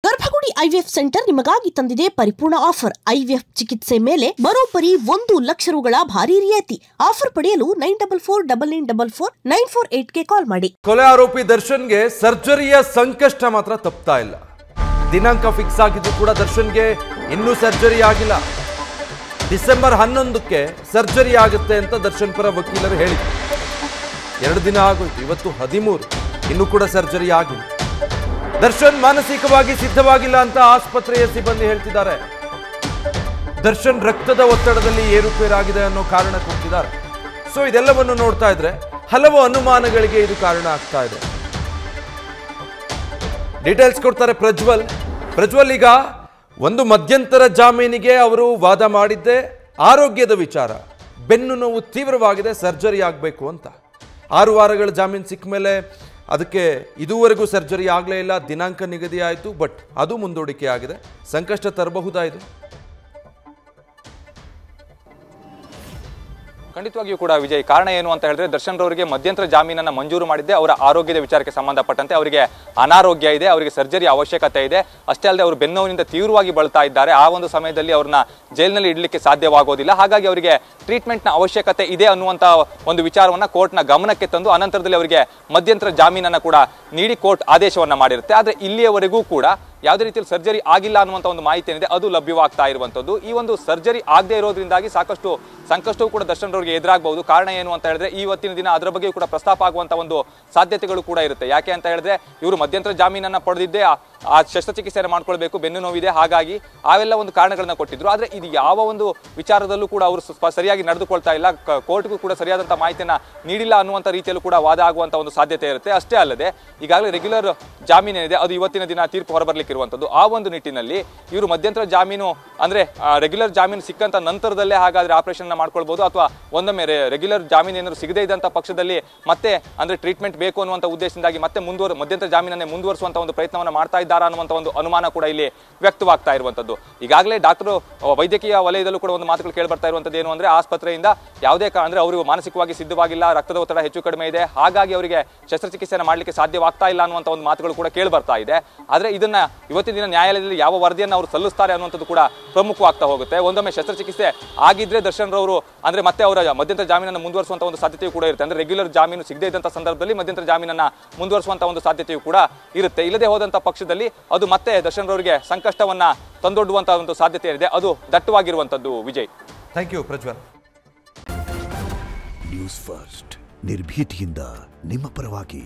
ಗರ್ಭಗುಡಿ IVF centre ನಿಮಗಾಗಿ ತಂದಿದೆ ಪರಿಪೂರ್ಣ ಆಫರ್. ಐವಿಎಫ್ ಚಿಕಿತ್ಸೆ ಮೇಲೆ ಬರೋಬ್ಬರಿ 1 ಲಕ್ಷ ರುಗಳ ಭಾರಿ ರಿಯಾಯಿತಿ. ಆಫರ್ ಪಡೆಯಲು 9449449448ಗೆ ಕಾಲ್ ಮಾಡಿ. ಕೊಲೆ ಆರೋಪಿ ದರ್ಶನ್ಗೆ ಸರ್ಜರಿಯ ಸಂಕಷ್ಟ ಮಾತ್ರ ತಪ್ತಾ ಇಲ್ಲ. ದಿನಾಂಕ ಫಿಕ್ಸ್ ಆಗಿದ್ದು ಕೂಡ ದರ್ಶನ್ಗೆ ಇನ್ನೂ ಸರ್ಜರಿ ಆಗಿಲ್ಲ. ಡಿಸೆಂಬರ್ 11ಕ್ಕೆ ಸರ್ಜರಿ ಆಗುತ್ತೆ ಅಂತ ದರ್ಶನ್ ಪರ ವಕೀಲರು ಹೇಳಿದ್ರು. 2 ದಿನ ಆಗೋಯ್ತು, ಇವತ್ತು 13, ಇನ್ನೂ ಕೂಡ ಸರ್ಜರಿ ಆಗಿಲ್ಲ. ದರ್ಶನ್ ಮಾನಸಿಕವಾಗಿ ಸಿದ್ಧವಾಗಿಲ್ಲ ಅಂತ ಆಸ್ಪತ್ರೆಯ ಸಿಬ್ಬಂದಿ ಹೇಳ್ತಿದ್ದಾರೆ. ದರ್ಶನ್ ರಕ್ತದ ಒತ್ತಡದಲ್ಲಿ ಏರುಪೇರಾಗಿದೆ ಅನ್ನೋ ಕಾರಣ ಕೊಟ್ಟಿದ್ದಾರೆ. ಸೊ ಇದೆಲ್ಲವನ್ನು ನೋಡ್ತಾ ಇದ್ರೆ ಹಲವು ಅನುಮಾನಗಳಿಗೆ ಇದು ಕಾರಣ ಆಗ್ತಾ ಇದೆ. ಡೀಟೇಲ್ಸ್ ಕೊಡ್ತಾರೆ ಪ್ರಜ್ವಲ್. ಈಗ ಒಂದು ಮಧ್ಯಂತರ ಜಾಮೀನಿಗೆ ಅವರು ವಾದ ಮಾಡಿದ್ದೆ ಆರೋಗ್ಯದ ವಿಚಾರ, ಬೆನ್ನು ನೋವು ತೀವ್ರವಾಗಿದೆ, ಸರ್ಜರಿ ಆಗಬೇಕು ಅಂತ. 6 ವಾರಗಳ ಜಾಮೀನು ಸಿಕ್ಕ ಮೇಲೆ ಅದಕ್ಕೆ ಇದುವರೆಗೂ ಸರ್ಜರಿ ಆಗಲೇ ಇಲ್ಲ. ದಿನಾಂಕ ನಿಗದಿ ಆಯಿತು, ಬಟ್ ಅದು ಮುಂದೂಡಿಕೆ ಆಗಿದೆ. ಸಂಕಷ್ಟ ತರಬಹುದಾ ಇದು? ಖಂಡಿತವಾಗಿಯೂ ಕೂಡ ವಿಜಯ್, ಕಾರಣ ಏನು ಅಂತ ಹೇಳಿದ್ರೆ ದರ್ಶನ್ ರವರಿಗೆ ಮಧ್ಯಂತರ ಜಾಮೀನನ್ನು ಮಂಜೂರು ಮಾಡಿದ್ದೆ ಅವರ ಆರೋಗ್ಯದ ವಿಚಾರಕ್ಕೆ ಸಂಬಂಧಪಟ್ಟಂತೆ. ಅವರಿಗೆ ಅನಾರೋಗ್ಯ ಇದೆ, ಅವರಿಗೆ ಸರ್ಜರಿ ಅವಶ್ಯಕತೆ ಇದೆ. ಅಷ್ಟೇ ಅಲ್ಲದೆ ಅವರು ಬೆನ್ನೋವಿನಿಂದ ತೀವ್ರವಾಗಿ ಬಳಲ್ತಾ ಇದ್ದಾರೆ. ಆ ಒಂದು ಸಮಯದಲ್ಲಿ ಅವ್ರನ್ನ ಜೈಲಿನಲ್ಲಿ ಇಡಲಿಕ್ಕೆ ಸಾಧ್ಯವಾಗೋದಿಲ್ಲ. ಹಾಗಾಗಿ ಅವರಿಗೆ ಟ್ರೀಟ್ಮೆಂಟ್ನ ಅವಶ್ಯಕತೆ ಇದೆ ಅನ್ನುವಂಥ ಒಂದು ವಿಚಾರವನ್ನು ಕೋರ್ಟ್ನ ಗಮನಕ್ಕೆ ತಂದು ಅನಂತರದಲ್ಲಿ ಅವರಿಗೆ ಮಧ್ಯಂತರ ಜಾಮೀನನ್ನು ಕೂಡ ನೀಡಿ ಕೋರ್ಟ್ ಆದೇಶವನ್ನು ಮಾಡಿರುತ್ತೆ. ಆದರೆ ಇಲ್ಲಿಯವರೆಗೂ ಕೂಡ ಯಾವುದೇ ರೀತಿಯಲ್ಲಿ ಸರ್ಜರಿ ಆಗಿಲ್ಲ ಅನ್ನುವಂಥ ಒಂದು ಮಾಹಿತಿ ಏನಿದೆ ಅದು ಲಭ್ಯವಾಗ್ತಾ ಇರುವಂಥದ್ದು. ಈ ಒಂದು ಸರ್ಜರಿ ಆಗದೆ ಇರೋದ್ರಿಂದಾಗಿ ಸಾಕಷ್ಟು ಸಂಕಷ್ಟವೂ ಕೂಡ ದರ್ಶನ್ ರವರಿಗೆ ಎದುರಾಗಬಹುದು. ಕಾರಣ ಏನು ಅಂತ ಹೇಳಿದ್ರೆ ಇವತ್ತಿನ ದಿನ ಅದರ ಬಗ್ಗೆ ಕೂಡ ಪ್ರಸ್ತಾಪ ಆಗುವಂಥ ಒಂದು ಸಾಧ್ಯತೆಗಳು ಕೂಡ ಇರುತ್ತೆ. ಯಾಕೆ ಅಂತ ಹೇಳಿದ್ರೆ ಇವರು ಮಧ್ಯಂತರ ಜಾಮೀನನ್ನು ಪಡೆದಿದ್ದೇ ಆ ಶಸ್ತ್ರಚಿಕಿತ್ಸೆಯನ್ನು ಮಾಡ್ಕೊಳ್ಬೇಕು, ಬೆನ್ನು ನೋವಿದೆ, ಹಾಗಾಗಿ ಅವೆಲ್ಲ ಒಂದು ಕಾರಣಗಳನ್ನ ಕೊಟ್ಟಿದ್ರು. ಆದರೆ ಇದು ಯಾವ ಒಂದು ವಿಚಾರದಲ್ಲೂ ಕೂಡ ಅವರು ಸರಿಯಾಗಿ ನಡೆದುಕೊಳ್ತಾ ಇಲ್ಲ, ಕೋರ್ಟ್ಗೂ ಕೂಡ ಸರಿಯಾದಂಥ ಮಾಹಿತಿಯನ್ನು ನೀಡಿಲ್ಲ ಅನ್ನುವಂಥ ರೀತಿಯಲ್ಲೂ ಕೂಡ ವಾದ ಆಗುವಂಥ ಒಂದು ಸಾಧ್ಯತೆ ಇರುತ್ತೆ. ಅಷ್ಟೇ ಅಲ್ಲದೆ ಈಗಾಗಲೇ ರೆಗ್ಯುಲರ್ ಜಾಮೀನು ಏನಿದೆ ಅದು ಇವತ್ತಿನ ದಿನ ತೀರ್ಪು ಹೊರಬರಲಿಕ್ಕಿರುವಂಥದ್ದು. ಆ ಒಂದು ನಿಟ್ಟಿನಲ್ಲಿ ಇವರು ಮಧ್ಯಂತರ ಜಾಮೀನು ಅಂದರೆ ರೆಗ್ಯುಲರ್ ಜಾಮೀನು ಸಿಕ್ಕಂತ ನಂತರದಲ್ಲೇ ಹಾಗಾದರೆ ಆಪರೇಷನ್ ಮಾಡ್ಕೊಳ್ಬಹುದು, ಅಥವಾ ಒಂದೊಮ್ಮೆ ರೆಗ್ಯುಲರ್ ಜಾಮೀನು ಏನಾದ್ರು ಸಿಗದೇ ಇದ್ದಂಥ ಪಕ್ಷದಲ್ಲಿ ಮತ್ತೆ ಅಂದರೆ ಟ್ರೀಟ್ಮೆಂಟ್ ಬೇಕು ಅನ್ನುವಂಥ ಉದ್ದೇಶದಿಂದಾಗಿ ಮತ್ತೆ ಮಧ್ಯಂತರ ಜಾಮೀನನ್ನೇ ಮುಂದುವರಿಸುವಂಥ ಒಂದು ಪ್ರಯತ್ನವನ್ನು ಮಾಡ್ತಾ ಇದ್ದಾರೆ ಅನ್ನುವಂಥ ಒಂದು ಅನುಮಾನ ಕೂಡ ಇಲ್ಲಿ ವ್ಯಕ್ತವಾಗ್ತಾ ಇರುವಂಥದ್ದು. ಈಗಾಗಲೇ ಡಾಕ್ಟರ್ ವೈದ್ಯಕೀಯ ವಲಯದಲ್ಲೂ ಕೂಡ ಒಂದು ಮಾತುಗಳು ಕೇಳಿ ಬರ್ತಾ ಇರುವಂಥದ್ದು ಏನು ಅಂದರೆ ಆಸ್ಪತ್ರೆಯಿಂದ ಯಾವುದೇ ಅಂದರೆ ಅವರು ಮಾನಸಿಕವಾಗಿ ಸಿದ್ಧವಾಗಿಲ್ಲ, ರಕ್ತದ ಒತ್ತಡ ಹೆಚ್ಚು ಕಡಿಮೆ ಇದೆ, ಹಾಗಾಗಿ ಅವರಿಗೆ ಶಸ್ತ್ರಚಿಕಿತ್ಸೆಯನ್ನು ಮಾಡಲಿಕ್ಕೆ ಸಾಧ್ಯವಾಗ್ತಾ ಇಲ್ಲ ಅನ್ನುವಂಥ ಒಂದು ಮಾತುಗಳು ಕೂಡ ಕೇಳಿ ಬರ್ತಾ ಇದೆ. ಆದರೆ ಇದನ್ನ ಇವತ್ತಿನ ದಿನ ನ್ಯಾಯಾಲಯದಲ್ಲಿ ಯಾವ ವರದಿಯನ್ನು ಅವರು ಸಲ್ಲಿಸ್ತಾರೆ ಅನ್ನುವಂಥದ್ದು ಕೂಡ ಪ್ರಮುಖವಾಗ್ತಾ ಹೋಗುತ್ತೆ. ಒಂದೊಮ್ಮೆ ಶಸ್ತ್ರಚಿಕಿತ್ಸೆ ಆಗಿದ್ರೆ ದರ್ಶನ್ ರವರು ಅಂದರೆ ಮತ್ತೆ ಅವರ ಮಧ್ಯಂತರ ಜಾಮೀನನ್ನು ಮುಂದುವರಿಸುವಂಥ ಒಂದು ಸಾಧ್ಯತೆಯೂ ಕೂಡ ಇರುತ್ತೆ. ಅಂದರೆ ರೆಗ್ಯುಲರ್ ಜಾಮೀನು ಸಿಗದೇ ಇದ್ದಂಥ ಸಂದರ್ಭದಲ್ಲಿ ಮಧ್ಯಂತರ ಜಾಮೀನನ್ನು ಮುಂದುವರಿಸುವಂಥ ಒಂದು ಸಾಧ್ಯತೆಯೂ ಕೂಡ ಇರುತ್ತೆ. ಇಲ್ಲದೆ ಹೋದಂಥ ಪಕ್ಷದಲ್ಲಿ ಅದು ಮತ್ತೆ ದರ್ಶನ್ ರವರಿಗೆ ಸಂಕಷ್ಟವನ್ನ ತಂದೊಡ್ಡುವಂತಹ ಒಂದು ಸಾಧ್ಯತೆ ಇದೆ, ಅದು ದಟ್ಟವಾಗಿರುವಂತದ್ದು. Vijay, thank you Prajwal. News First ನಿರ್ಭೀತಿಯಿಂದ ನಿಮ್ಮ ಪರವಾಗಿ.